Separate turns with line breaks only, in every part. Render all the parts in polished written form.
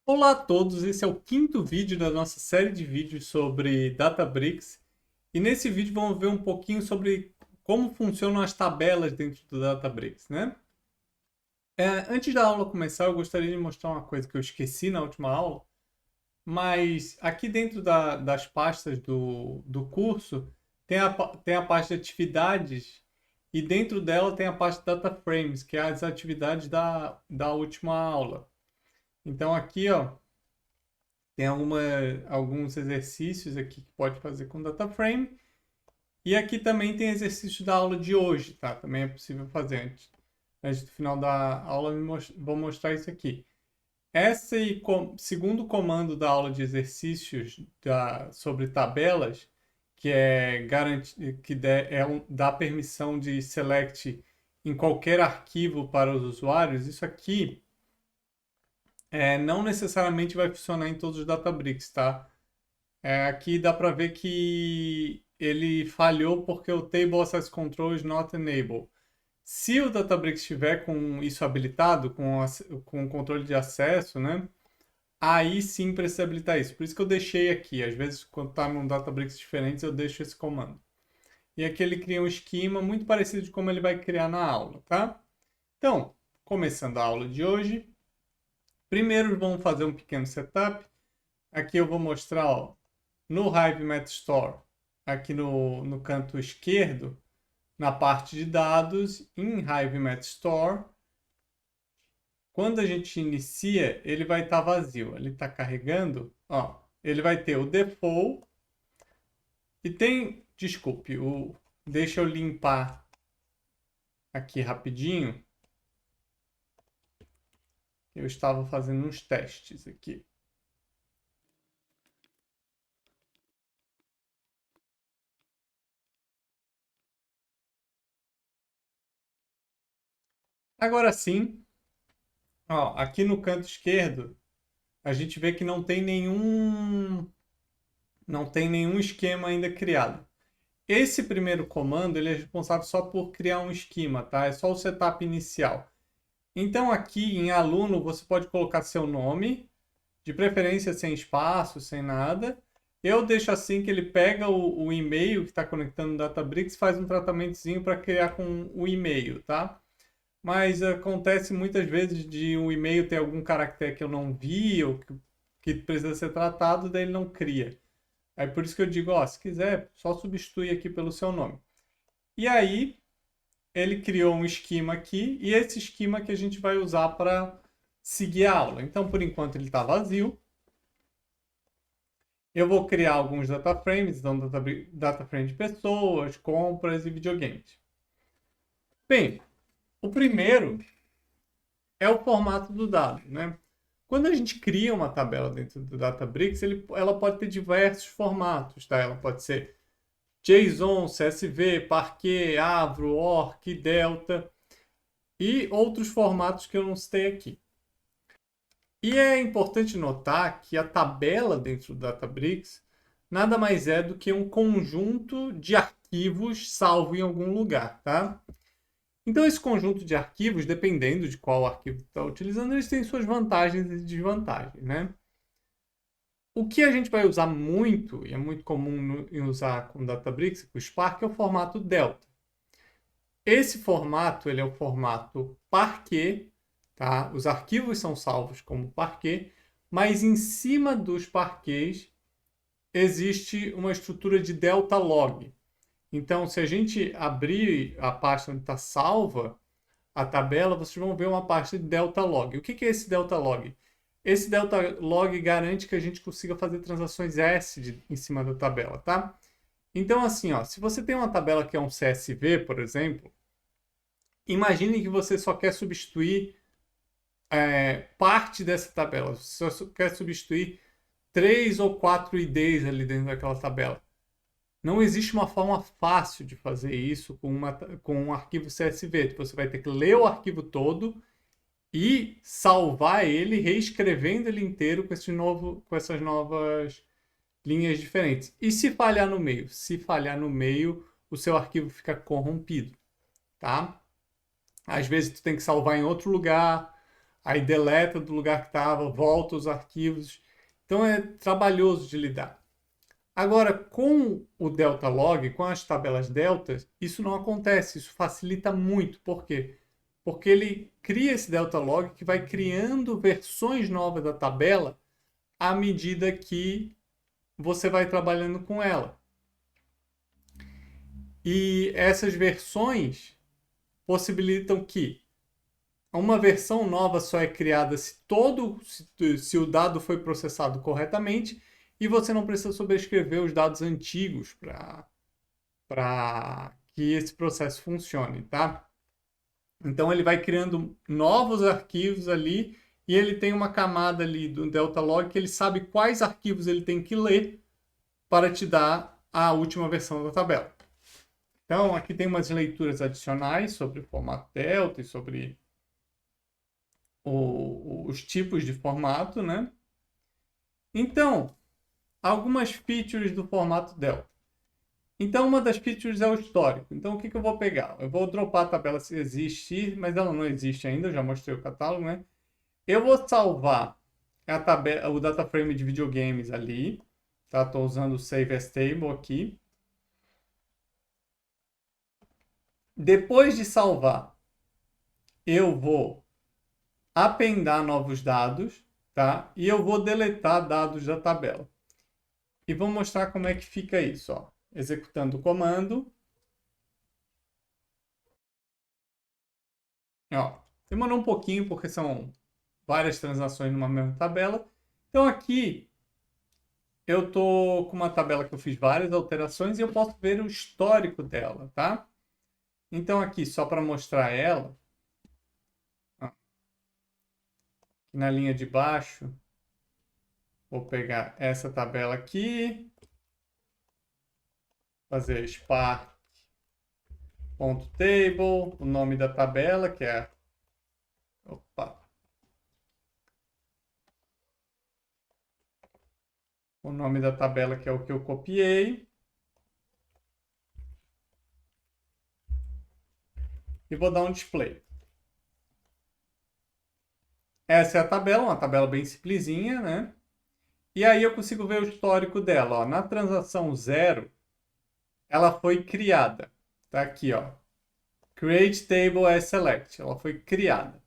Olá a todos, esse é o quinto vídeo da nossa série de vídeos sobre Databricks. E nesse vídeo vamos ver um pouquinho sobre como funcionam as tabelas dentro do Databricks, né? Antes da aula começar, eu gostaria de mostrar uma coisa que eu esqueci na última aula, mas aqui dentro das pastas do curso tem a pasta de atividades e dentro dela tem a pasta Data Frames, que é as atividades da última aula. Então aqui, ó, tem alguns exercícios aqui que pode fazer com DataFrame. E aqui também tem exercício da aula de hoje, tá? Também é possível fazer antes do final da aula, vou mostrar isso aqui. Esse segundo comando da aula de exercícios sobre tabelas, que é dá permissão de select em qualquer arquivo para os usuários, isso aqui não necessariamente vai funcionar em todos os Databricks, tá? Aqui dá para ver que ele falhou porque o Table Access Control is not enabled. Se o Databricks estiver com isso habilitado, com o controle de acesso, né? Aí sim precisa habilitar isso. Por isso que eu deixei aqui. Às vezes, quando está num Databricks diferentes, eu deixo esse comando. E aqui ele cria um esquema muito parecido de como ele vai criar na aula, tá? Então, começando a aula de hoje. Primeiro vamos fazer um pequeno setup. Aqui eu vou mostrar, ó, no Hive Met Store, aqui no canto esquerdo, na parte de dados, em Hive Met Store, quando a gente inicia, ele vai estar vazio. Ele está carregando, ó, ele vai ter o default e tem, desculpe, deixa eu limpar aqui rapidinho. Eu estava fazendo uns testes aqui. Agora sim, ó, aqui no canto esquerdo, a gente vê que não tem nenhum esquema ainda criado. Esse primeiro comando ele é responsável só por criar um esquema, tá? É só o setup inicial. Então aqui em aluno você pode colocar seu nome, de preferência sem espaço, sem nada. Eu deixo assim que ele pega o e-mail que está conectando no Databricks, faz um tratamentozinho para criar com o e-mail, tá? Mas acontece muitas vezes de um e-mail ter algum caractere que eu não vi ou que precisa ser tratado, daí ele não cria. Aí por isso que eu digo, ó, se quiser, só substitui aqui pelo seu nome. E aí ele criou um esquema aqui e esse esquema que a gente vai usar para seguir a aula. Então, por enquanto ele está vazio. Eu vou criar alguns data frames, então data frame de pessoas, compras e videogames. Bem, o primeiro é o formato do dado, né? Quando a gente cria uma tabela dentro do Databricks, ela pode ter diversos formatos, tá? Ela pode ser JSON, CSV, Parquet, Avro, Orc, Delta e outros formatos que eu não citei aqui. E é importante notar que a tabela dentro do Databricks nada mais é do que um conjunto de arquivos salvo em algum lugar, tá? Então, esse conjunto de arquivos, dependendo de qual arquivo está utilizando, eles têm suas vantagens e desvantagens, né? O que a gente vai usar muito, e é muito comum em usar com Databricks e com Spark, é o formato Delta. Esse formato ele é o formato Parquet, tá? Os arquivos são salvos como Parquet, mas em cima dos parquets existe uma estrutura de delta log. Então, se a gente abrir a pasta onde está salva a tabela, vocês vão ver uma pasta de delta log. O que é esse delta log? Esse delta log garante que a gente consiga fazer transações em cima da tabela, tá? Então, assim, ó, se você tem uma tabela que é um CSV, por exemplo, imagine que você só quer substituir parte dessa tabela. Você só quer substituir 3 ou 4 IDs ali dentro daquela tabela. Não existe uma forma fácil de fazer isso com um arquivo CSV. Você vai ter que ler o arquivo todo e salvar ele, reescrevendo ele inteiro com essas novas linhas diferentes. E se falhar no meio? Se falhar no meio, o seu arquivo fica corrompido, tá? Às vezes tu tem que salvar em outro lugar, aí deleta do lugar que estava, volta os arquivos. Então é trabalhoso de lidar. Agora, com o Delta Log, com as tabelas deltas, isso não acontece, isso facilita muito. Por quê? Porque ele cria esse Delta Log que vai criando versões novas da tabela à medida que você vai trabalhando com ela. E essas versões possibilitam que uma versão nova só é criada se o dado foi processado corretamente e você não precisa sobrescrever os dados antigos para que esse processo funcione, tá? Então ele vai criando novos arquivos ali e ele tem uma camada ali do Delta Log que ele sabe quais arquivos ele tem que ler para te dar a última versão da tabela. Então aqui tem umas leituras adicionais sobre o formato Delta e sobre os tipos de formato, né? Então, algumas features do formato Delta. Então, uma das features é o histórico. Então, o que eu vou pegar? Eu vou dropar a tabela se existir, mas ela não existe ainda, eu já mostrei o catálogo, né? Eu vou salvar a tabela, o data frame de videogames ali, tá? Estou usando o Save as Table aqui. Depois de salvar, eu vou apendar novos dados, tá? E eu vou deletar dados da tabela. E vou mostrar como é que fica isso, ó. Executando o comando. Ó, demorou um pouquinho porque são várias transações numa mesma tabela. Então aqui eu tô com uma tabela que eu fiz várias alterações e eu posso ver o histórico dela, tá? Então aqui, só para mostrar ela, ó, na linha de baixo, vou pegar essa tabela aqui, fazer spark.table, o nome da tabela, que é... Opa! O nome da tabela, que é o que eu copiei. E vou dar um display. Essa é a tabela, uma tabela bem simplesinha, né? E aí eu consigo ver o histórico dela, ó. Na transação 0, ela foi criada. Tá aqui, ó. Create table as select. Ela foi criada.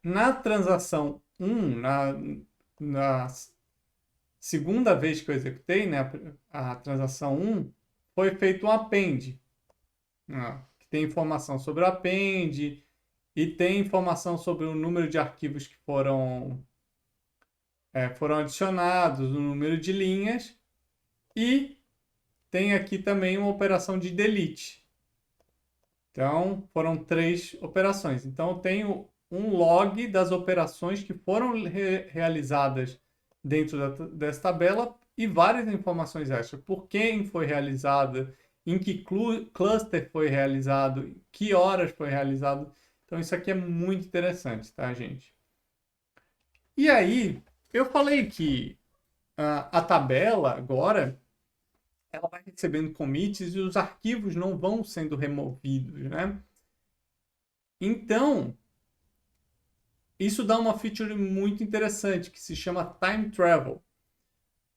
Na transação 1, na segunda vez que eu executei, né, a transação 1, foi feito um append. Ó, que tem informação sobre o append e tem informação sobre o número de arquivos que foram adicionados, o número de linhas, e tem aqui também uma operação de delete. Então, foram 3 operações. Então, eu tenho um log das operações que foram realizadas dentro dessa tabela e várias informações extras. Por quem foi realizada, em que cluster foi realizado, que horas foi realizado. Então, isso aqui é muito interessante, tá, gente? E aí, eu falei que a tabela agora ela vai recebendo commits e os arquivos não vão sendo removidos, né? Então, isso dá uma feature muito interessante que se chama time travel.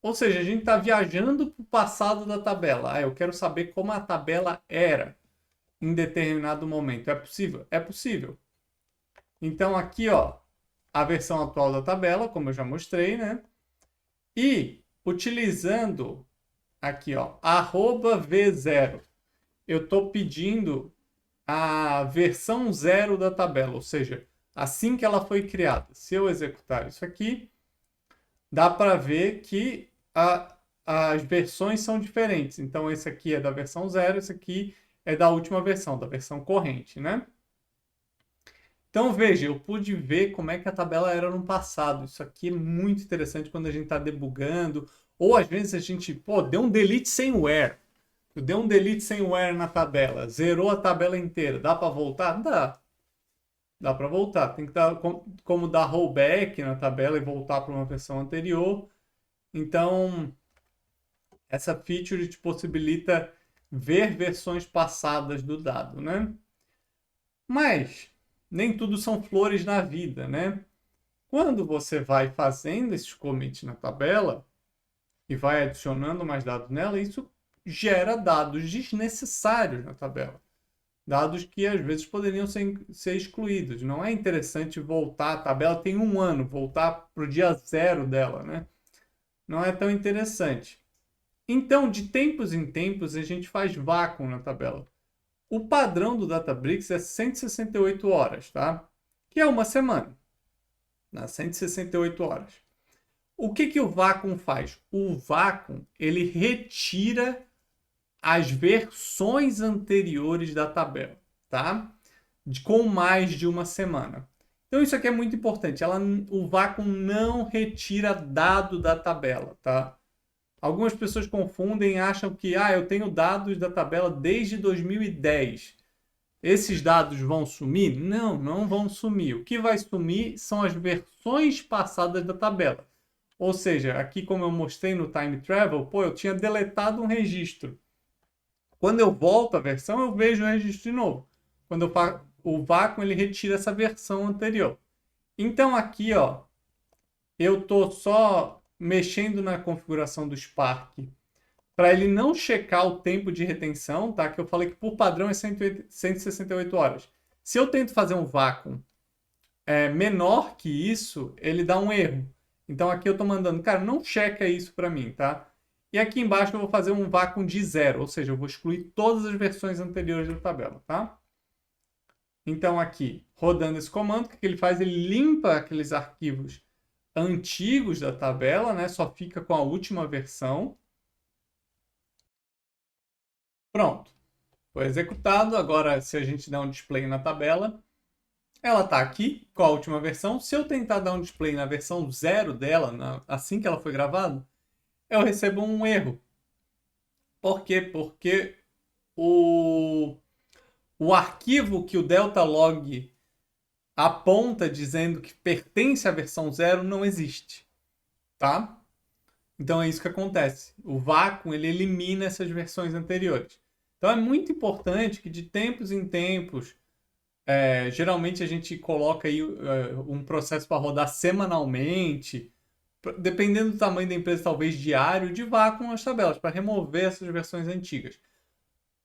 Ou seja, a gente está viajando para o passado da tabela. Eu quero saber como a tabela era em determinado momento. É possível? É possível. Então, aqui, ó, a versão atual da tabela, como eu já mostrei, né? E utilizando aqui, ó, @v0, eu estou pedindo a versão 0 da tabela, ou seja, assim que ela foi criada. Se eu executar isso aqui, dá para ver que as versões são diferentes. Então, esse aqui é da versão 0, esse aqui é da última versão, da versão corrente, né? Então, veja, eu pude ver como é que a tabela era no passado. Isso aqui é muito interessante quando a gente está debugando. Ou, às vezes, a gente, deu um delete sem where. Deu um delete sem where na tabela. Zerou a tabela inteira. Dá para voltar? Dá. Dá para voltar. Tem que dar como dar rollback na tabela e voltar para uma versão anterior. Então, essa feature te possibilita ver versões passadas do dado, né? Mas, nem tudo são flores na vida, né? Quando você vai fazendo esses commits na tabela e vai adicionando mais dados nela, isso gera dados desnecessários na tabela. Dados que às vezes poderiam ser excluídos. Não é interessante voltar, a tabela tem 1 ano, voltar para o dia 0 dela, né? Não é tão interessante. Então, de tempos em tempos, a gente faz vácuo na tabela. O padrão do Databricks é 168 horas, tá? Que é uma semana. 168 horas. O que o vácuo faz? O vácuo, ele retira as versões anteriores da tabela, tá? Com mais de uma semana. Então isso aqui é muito importante. O vácuo não retira dado da tabela, tá? Algumas pessoas confundem e acham que eu tenho dados da tabela desde 2010. Esses dados vão sumir? Não, não vão sumir. O que vai sumir são as versões passadas da tabela. Ou seja, aqui como eu mostrei no Time Travel, eu tinha deletado um registro. Quando eu volto à versão, eu vejo o registro de novo. Quando o vácuo, ele retira essa versão anterior. Então aqui, eu estou só mexendo na configuração do Spark para ele não checar o tempo de retenção, tá? Que eu falei que por padrão é 168 horas. Se eu tento fazer um vácuo menor que isso, ele dá um erro. Então aqui eu estou mandando, cara, não checa isso para mim, tá? E aqui embaixo eu vou fazer um vácuo de 0, ou seja, eu vou excluir todas as versões anteriores da tabela, tá? Então aqui, rodando esse comando, o que ele faz? Ele limpa aqueles arquivos antigos da tabela, né? Só fica com a última versão. Pronto. Foi executado. Agora, se a gente der um display na tabela, ela está aqui com a última versão. Se eu tentar dar um display na versão 0 dela, assim que ela foi gravada, eu recebo um erro. Por quê? Porque o arquivo que o Delta-Log aponta dizendo que pertence à versão 0 não existe, tá? Então é isso que acontece. O vácuo, ele elimina essas versões anteriores. Então é muito importante que de tempos em tempos, geralmente a gente coloca aí um processo para rodar semanalmente, dependendo do tamanho da empresa, talvez diário, de vácuo nas tabelas, para remover essas versões antigas.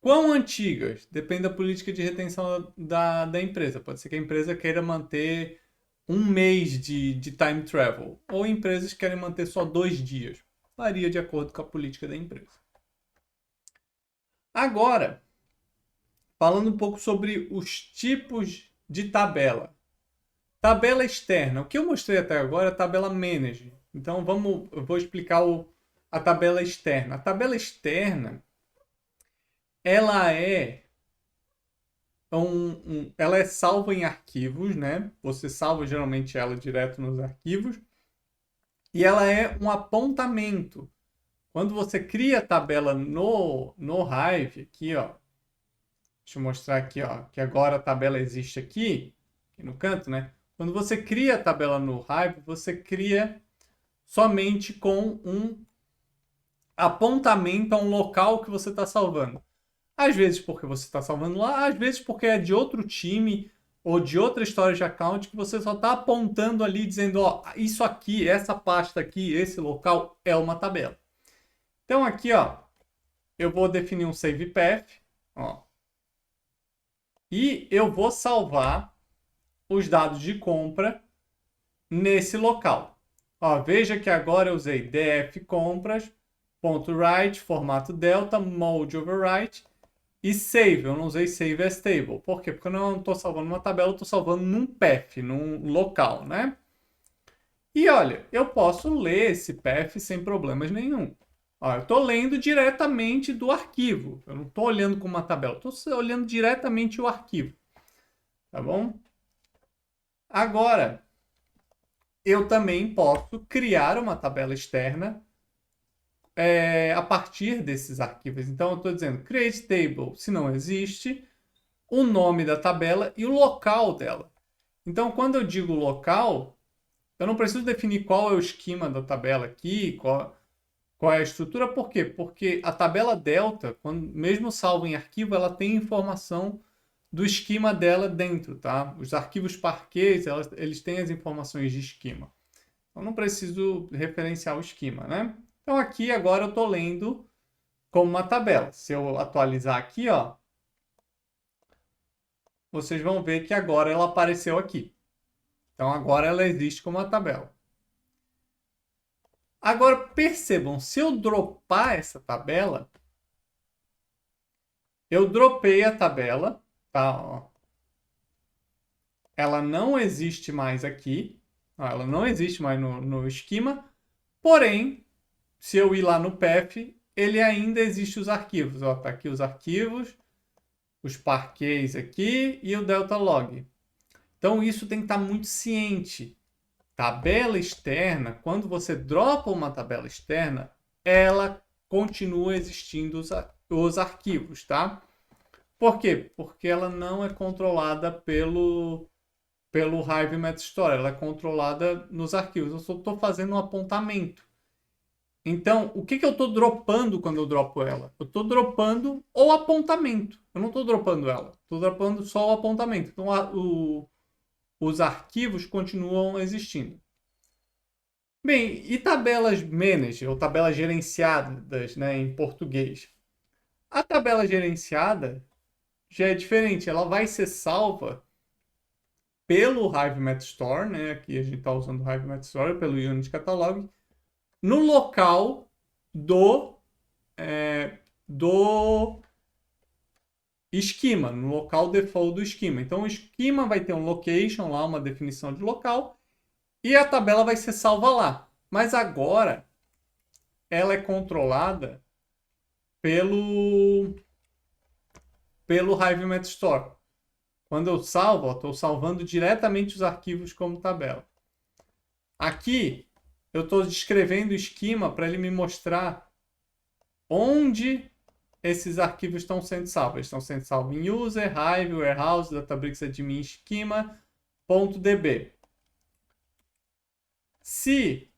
Quão antigas? Depende da política de retenção da empresa. Pode ser que a empresa queira manter 1 mês de time travel, ou empresas querem manter só 2 dias. Varia de acordo com a política da empresa. Agora, falando um pouco sobre os tipos de tabela. Tabela externa. O que eu mostrei até agora é a tabela Manager. Então, eu vou explicar a tabela externa. A tabela externa, ela é ela é salva em arquivos, né? Você salva geralmente ela direto nos arquivos. E ela é um apontamento. Quando você cria a tabela no Hive, aqui, deixa eu mostrar aqui, que agora a tabela existe aqui no canto, né? Quando você cria a tabela no Hive, você cria somente com um apontamento a um local que você está salvando. Às vezes porque você está salvando lá, às vezes porque é de outro time ou de outra storage account que você só está apontando ali, dizendo, isso aqui, essa pasta aqui, esse local é uma tabela. Então aqui, eu vou definir um save path, e eu vou salvar os dados de compra nesse local. Veja que agora eu usei df compras.write, formato delta, mode overwrite e save. Eu não usei save as table. Por quê? Porque eu não estou salvando uma tabela, eu estou salvando num path, num local, né? E olha, eu posso ler esse path sem problemas nenhum. Eu estou lendo diretamente do arquivo. Eu não estou olhando com uma tabela. Estou olhando diretamente o arquivo. Tá bom? Agora, eu também posso criar uma tabela externa a partir desses arquivos. Então, eu estou dizendo create table, se não existe, o nome da tabela e o local dela. Então, quando eu digo local, eu não preciso definir qual é o esquema da tabela aqui, qual é a estrutura. Por quê? Porque a tabela delta, mesmo salvo em arquivo, ela tem informação do esquema dela dentro, tá? Os arquivos Parquet, eles têm as informações de esquema. Então, não preciso referenciar o esquema, né? Então, aqui agora eu estou lendo como uma tabela. Se eu atualizar aqui, ó, vocês vão ver que agora ela apareceu aqui. Então, agora ela existe como uma tabela. Agora, percebam, se eu dropar essa tabela, eu dropei a tabela, tá? Ó. Ela não existe mais aqui. Ó, ela não existe mais no esquema. Porém, se eu ir lá no path, ele ainda existe os arquivos. Ó, tá aqui os arquivos, os parquets aqui e o delta log. Então, isso tem que estar muito ciente. Tabela externa, quando você dropa uma tabela externa, ela continua existindo os arquivos, tá? Por quê? Porque ela não é controlada pelo Hive Metastore, ela é controlada nos arquivos. Eu só estou fazendo um apontamento. Então, o que eu estou dropando quando eu dropo ela? Eu estou dropando o apontamento. Eu não estou dropando ela. Estou dropando só o apontamento. Então, os arquivos continuam existindo. Bem, e tabelas managed, ou tabelas gerenciadas, né, em português? A tabela gerenciada já é diferente. Ela vai ser salva pelo Hive Metastore, né? Aqui a gente está usando o Hive Metastore, pelo Unit Catalog, no local do esquema, no local default do esquema. Então, o esquema vai ter um location lá, uma definição de local, e a tabela vai ser salva lá. Mas agora, ela é controlada pelo Hive Metastore. Quando eu salvo, estou salvando diretamente os arquivos como tabela. Aqui, eu estou descrevendo o esquema para ele me mostrar onde esses arquivos estão sendo salvos. Eles estão sendo salvos em user, Hive, warehouse, Databricks admin esquema.db. Se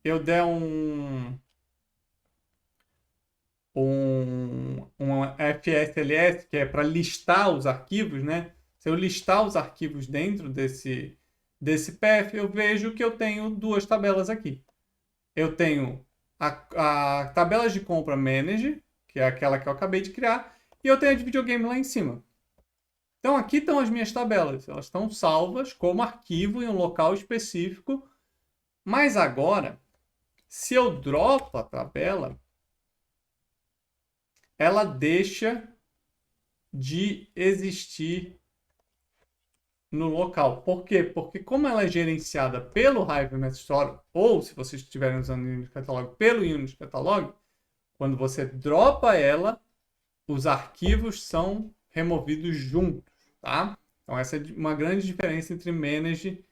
eu der um FSLS, que é para listar os arquivos, né? Se eu listar os arquivos dentro desse path, eu vejo que eu tenho duas tabelas aqui. Eu tenho a tabela de compra Manage, que é aquela que eu acabei de criar, e eu tenho a de videogame lá em cima. Então, aqui estão as minhas tabelas. Elas estão salvas como arquivo em um local específico. Mas agora, se eu dropo a tabela, ela deixa de existir no local. Por quê? Porque como ela é gerenciada pelo Hive Metastore, ou se vocês estiverem usando o Unit Catalog, pelo Unit Catalog, quando você dropa ela, os arquivos são removidos juntos, tá? Então essa é uma grande diferença entre Manage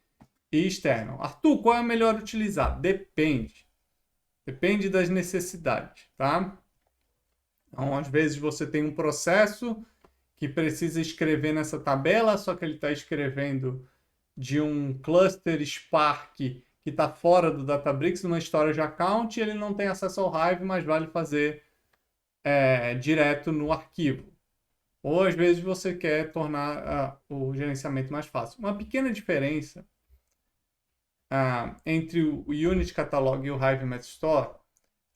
e externo. Arthur, qual é melhor utilizar? Depende. Depende das necessidades, tá? Então, às vezes você tem um processo que precisa escrever nessa tabela, só que ele está escrevendo de um cluster Spark que está fora do Databricks, numa storage account, e ele não tem acesso ao Hive, mas vale fazer direto no arquivo. Ou às vezes você quer tornar o gerenciamento mais fácil. Uma pequena diferença entre o Unit Catalog e o Hive Metastore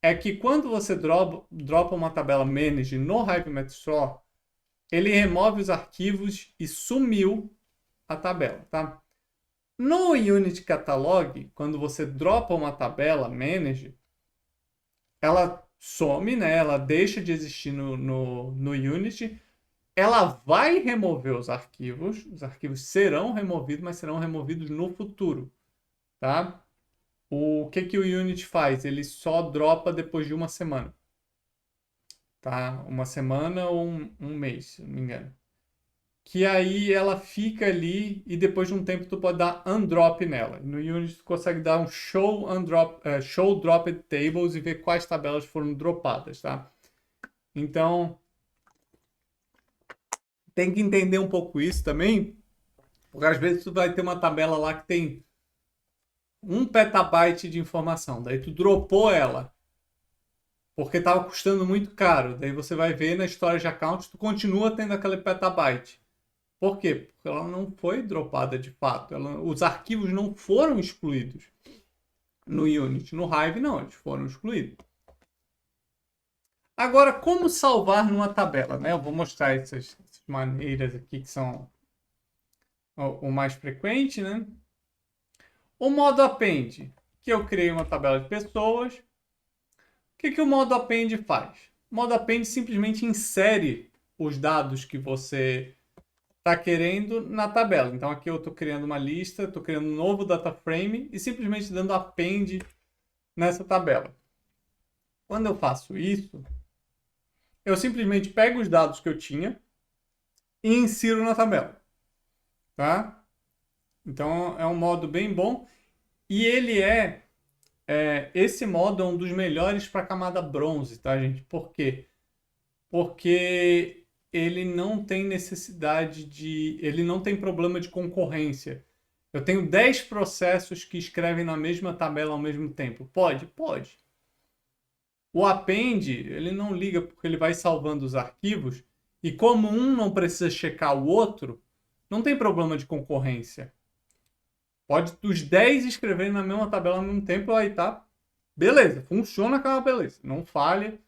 é que quando você dropa uma tabela Manage no Hive Metastore, ele remove os arquivos e sumiu a tabela, tá? No Unit Catalog, quando você dropa uma tabela Manage, ela some, né? Ela deixa de existir no Unity. Ela vai remover os arquivos serão removidos, mas serão removidos no futuro, tá? O que o Unity faz? Ele só dropa depois de uma semana. Tá? Uma semana ou um mês, se não me engano. Que aí ela fica ali e depois de um tempo tu pode dar undrop nela. No Unity tu consegue dar um show dropped tables e ver quais tabelas foram dropadas, tá? Então, tem que entender um pouco isso também, porque às vezes tu vai ter uma tabela lá que tem 1 petabyte de informação, daí tu dropou ela porque estava custando muito caro. Daí você vai ver na storage account, tu continua tendo aquele petabyte. Por quê? Porque ela não foi dropada de fato. Os arquivos não foram excluídos no Unity. No Hive, não, eles foram excluídos. Agora, como salvar numa tabela? Né? Eu vou mostrar essas maneiras aqui que são o mais frequente. Né? O modo append, que eu criei uma tabela de pessoas. O que o modo append faz? O modo append simplesmente insere os dados que você está querendo na tabela. Então aqui eu estou criando uma lista, estou criando um novo data frame e simplesmente dando append nessa tabela. Quando eu faço isso, eu simplesmente pego os dados que eu tinha e insiro na tabela. Tá? Então é um modo bem bom e ele esse modo é um dos melhores para a camada bronze, tá, gente? Por quê? Porque ele não tem necessidade ele não tem problema de concorrência. Eu tenho 10 processos que escrevem na mesma tabela ao mesmo tempo. Pode? Pode. O append, ele não liga porque ele vai salvando os arquivos e como um não precisa checar o outro, não tem problema de concorrência. Pode os 10 escreverem na mesma tabela ao mesmo tempo, aí tá. Beleza, funciona aquela beleza, não falha.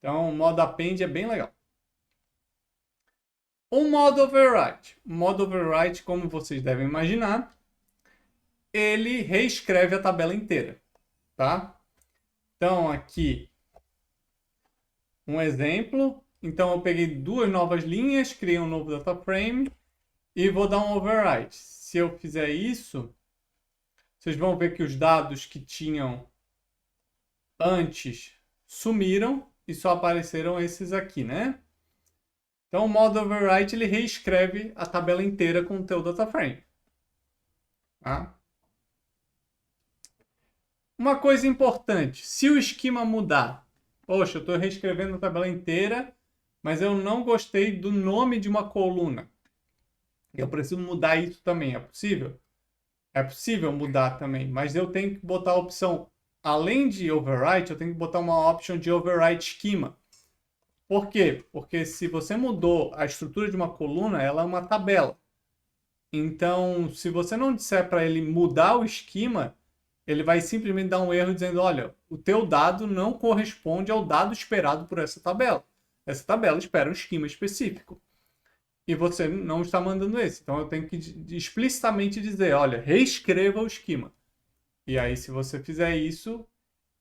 Então, o modo append é bem legal. O modo overwrite. O modo overwrite, como vocês devem imaginar, ele reescreve a tabela inteira, tá? Então, aqui, um exemplo. Então, eu peguei duas novas linhas, criei um novo data frame e vou dar um overwrite. Se eu fizer isso, vocês vão ver que os dados que tinham antes sumiram e só apareceram esses aqui, né? Então, o modo overwrite ele reescreve a tabela inteira com o teu data frame. Tá? Uma coisa importante, se o esquema mudar, poxa, eu estou reescrevendo a tabela inteira, mas eu não gostei do nome de uma coluna. Eu preciso mudar isso também, é possível? É possível mudar também, mas eu tenho que botar a opção, além de overwrite, eu tenho que botar uma option de overwrite schema. Por quê? Porque se você mudou a estrutura de uma coluna, ela é uma tabela. Então, se você não disser para ele mudar o esquema, ele vai simplesmente dar um erro dizendo, olha, o teu dado não corresponde ao dado esperado por essa tabela. Essa tabela espera um esquema específico. E você não está mandando esse. Então, eu tenho que explicitamente dizer, olha, reescreva o esquema. E aí, se você fizer isso,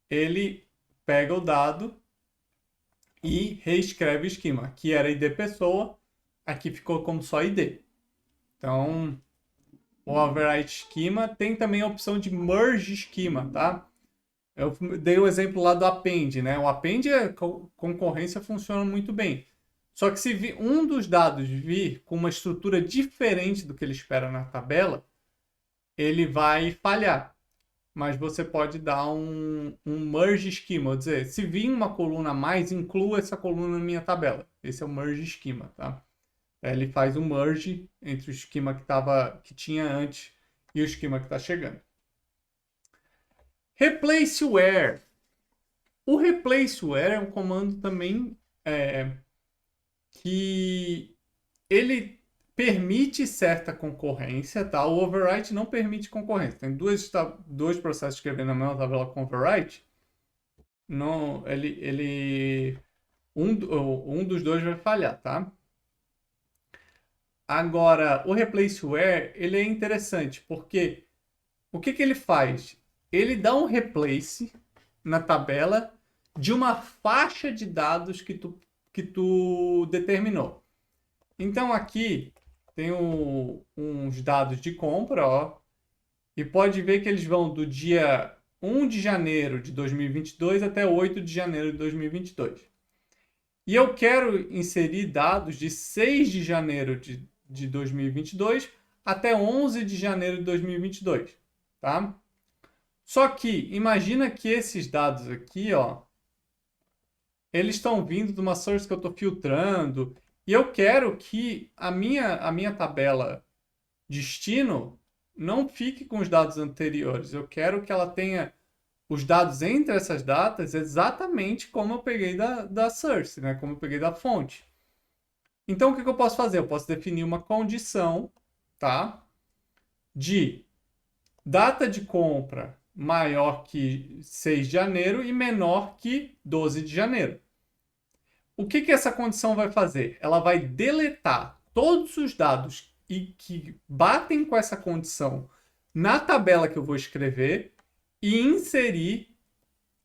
ele pega o dado e reescreve o esquema. Aqui era ID pessoa, aqui ficou como só ID. Então, o overwrite schema tem também a opção de merge schema, tá? Eu dei o exemplo lá do append, né? O append, a concorrência funciona muito bem. Só que se um dos dados vir com uma estrutura diferente do que ele espera na tabela, ele vai falhar. Mas você pode dar um merge schema, ou dizer, se vir uma coluna a mais, inclua essa coluna na minha tabela. Esse é o merge schema, tá? Ele faz um merge entre o esquema que tinha antes e o esquema que está chegando. Replace where. O replace where é um comando também que ele permite certa concorrência, tá? O overwrite não permite concorrência. Tem dois processos escrevendo na mesma tabela com overwrite. Não, um dos dois vai falhar, tá? Agora, o replace where, ele é interessante, porque o que ele faz? Ele dá um replace na tabela de uma faixa de dados que tu determinou. Então, aqui tem uns dados de compra, ó, e pode ver que eles vão do dia 1 de janeiro de 2022 até 8 de janeiro de 2022. E eu quero inserir dados de 6 de janeiro de 2022 até 11 de janeiro de 2022, tá? Só que imagina que esses dados aqui, ó, eles estão vindo de uma source que eu estou filtrando e eu quero que a minha tabela destino não fique com os dados anteriores. Eu quero que ela tenha os dados entre essas datas exatamente como eu peguei da source, né? Como eu peguei da fonte. Então, o que eu posso fazer? Eu posso definir uma condição, tá? De data de compra maior que 6 de janeiro e menor que 12 de janeiro. O que essa condição vai fazer? Ela vai deletar todos os dados que batem com essa condição na tabela que eu vou escrever e inserir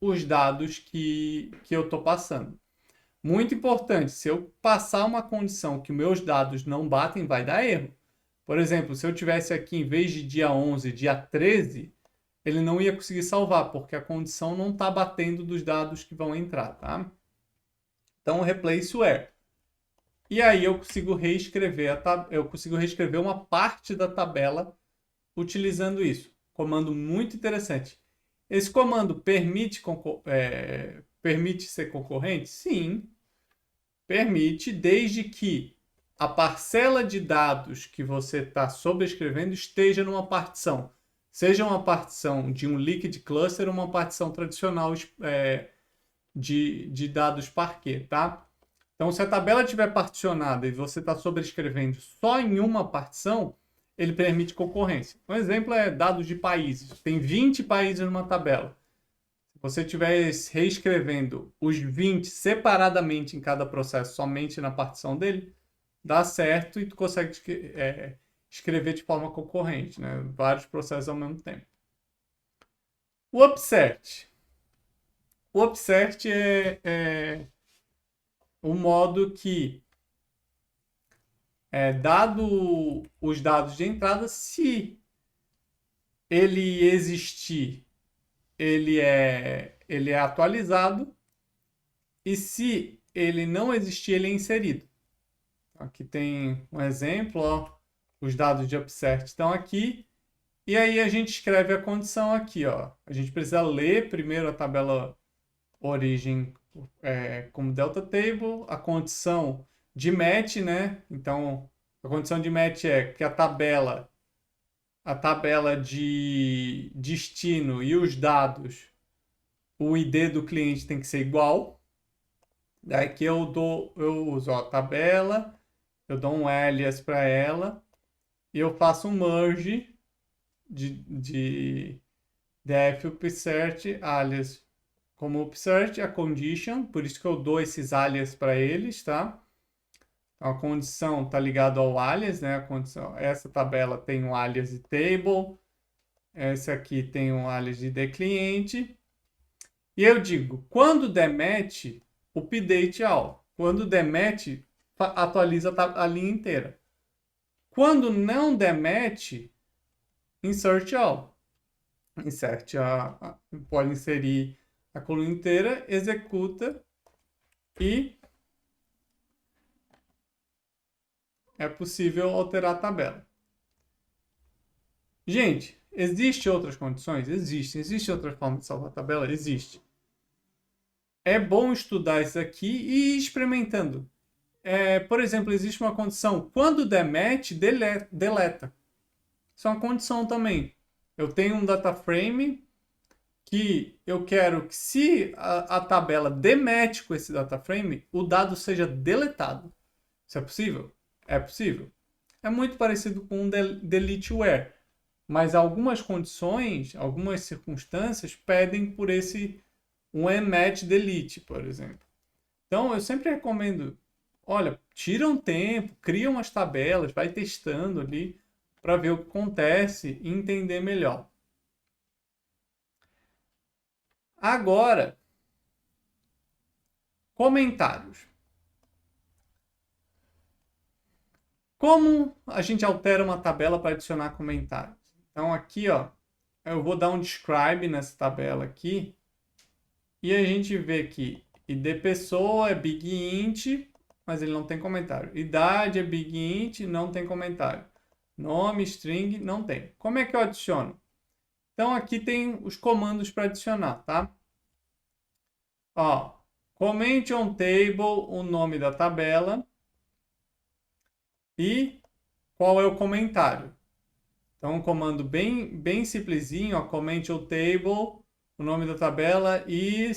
os dados que eu estou passando. Muito importante, se eu passar uma condição que meus dados não batem, vai dar erro. Por exemplo, se eu tivesse aqui, em vez de dia 11, dia 13, ele não ia conseguir salvar, porque a condição não está batendo dos dados que vão entrar, tá? Então, replace where. E aí eu consigo reescrever uma parte da tabela utilizando isso. Comando muito interessante. Esse comando permite ser concorrente? Sim, permite, desde que a parcela de dados que você está sobrescrevendo esteja numa partição. Seja uma partição de um liquid cluster ou uma partição tradicional de dados Parquet, tá? Então, se a tabela estiver particionada e você está sobrescrevendo só em uma partição, ele permite concorrência. Um exemplo é dados de países. Tem 20 países numa tabela. Se você estiver reescrevendo os 20 separadamente em cada processo, somente na partição dele, dá certo e tu consegue escrever de forma concorrente, né? Vários processos ao mesmo tempo. O upsert. O upsert é o modo que, dado os dados de entrada, se ele existir, ele é atualizado, e se ele não existir, ele é inserido. Aqui tem um exemplo, ó, os dados de upsert estão aqui, e aí a gente escreve a condição aqui, ó. A gente precisa ler primeiro a tabela origem como delta table, a condição de match, né? Então, a condição de match é que a tabela de destino e os dados, o ID do cliente tem que ser igual. Daí que eu uso a tabela, eu dou um alias para ela e eu faço um merge de def upsert alias como upsert a condition, por isso que eu dou esses alias para eles, tá? Então, a condição está ligada ao alias, né? Essa tabela tem um alias de table, essa aqui tem um alias de cliente. E eu digo, quando der match, update all. Quando der match, atualiza a linha inteira. Quando não der match, insert all. Pode inserir a coluna inteira, executa e é possível alterar a tabela. Gente, existem outras condições? Existem. Existe outra forma de salvar a tabela? Existe. É bom estudar isso aqui e ir experimentando. Por exemplo, existe uma condição, quando der match, deleta. Isso é uma condição também. Eu tenho um data frame que eu quero que, se a tabela der match com esse data frame, o dado seja deletado. Isso é possível? É possível. É muito parecido com um delete where, mas algumas condições, algumas circunstâncias pedem por um match delete, por exemplo. Então, eu sempre recomendo, olha, tira um tempo, cria umas tabelas, vai testando ali para ver o que acontece e entender melhor. Agora, comentários. Como a gente altera uma tabela para adicionar comentários? Então aqui, ó, eu vou dar um describe nessa tabela aqui e a gente vê que ID pessoa é big int, mas ele não tem comentário. Idade é big int, não tem comentário. Nome, string, não tem. Como é que eu adiciono? Então aqui tem os comandos para adicionar, tá? Ó, comment on table o nome da tabela e qual é o comentário. Então, um comando bem simplesinho, ó, comment on table, o nome da tabela e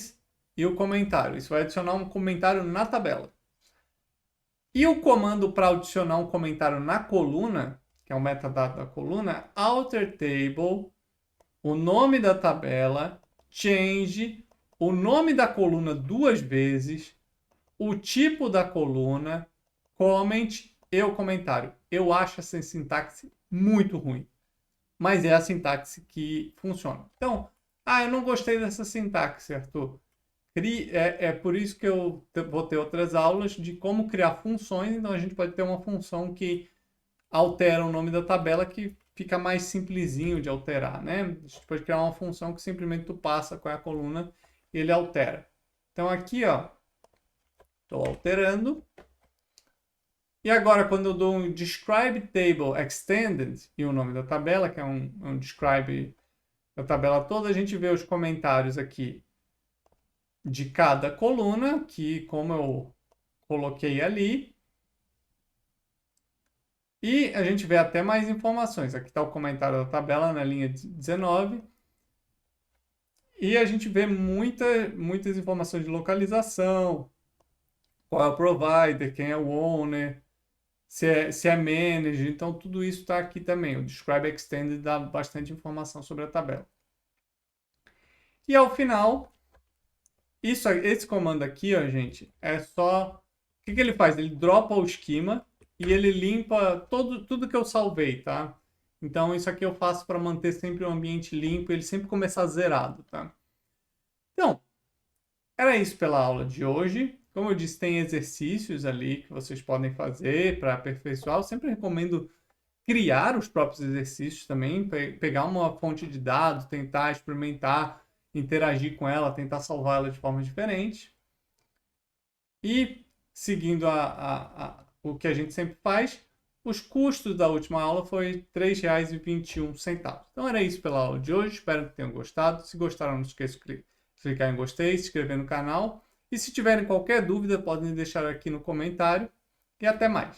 o comentário. Isso vai adicionar um comentário na tabela. E o comando para adicionar um comentário na coluna, que é o metadado da coluna, alter table, o nome da tabela, change, o nome da coluna 2 vezes, o tipo da coluna, comment e o comentário. Eu acho essa sintaxe muito ruim, mas é a sintaxe que funciona. Então, eu não gostei dessa sintaxe, Arthur. É por isso que eu vou ter outras aulas de como criar funções. Então, a gente pode ter uma função que altera o nome da tabela que fica mais simplesinho de alterar, né? A gente pode criar uma função que simplesmente tu passa qual é a coluna e ele altera. Então, aqui, ó, estou alterando. E agora, quando eu dou um describe table extended e o nome da tabela, que é um describe da tabela toda, a gente vê os comentários aqui de cada coluna, que como eu coloquei ali. E a gente vê até mais informações. Aqui está o comentário da tabela na linha 19. E a gente vê muitas informações de localização, qual é o provider, quem é o owner, se é manager. Então, tudo isso está aqui também. O Describe Extended dá bastante informação sobre a tabela. E ao final, esse comando aqui, ó, gente, é só... O que ele faz? Ele dropa o esquema e ele limpa tudo que eu salvei, tá? Então, isso aqui eu faço para manter sempre o ambiente limpo e ele sempre começar zerado, tá? Então, era isso pela aula de hoje. Como eu disse, tem exercícios ali que vocês podem fazer para aperfeiçoar. Eu sempre recomendo criar os próprios exercícios também, pegar uma fonte de dados, tentar experimentar, interagir com ela, tentar salvar ela de forma diferente. E, seguindo o que a gente sempre faz, os custos da última aula foi R$ 3,21. Então era isso pela aula de hoje. Espero que tenham gostado. Se gostaram, não esqueça de clicar em gostei, se inscrever no canal. E se tiverem qualquer dúvida, podem deixar aqui no comentário. E até mais.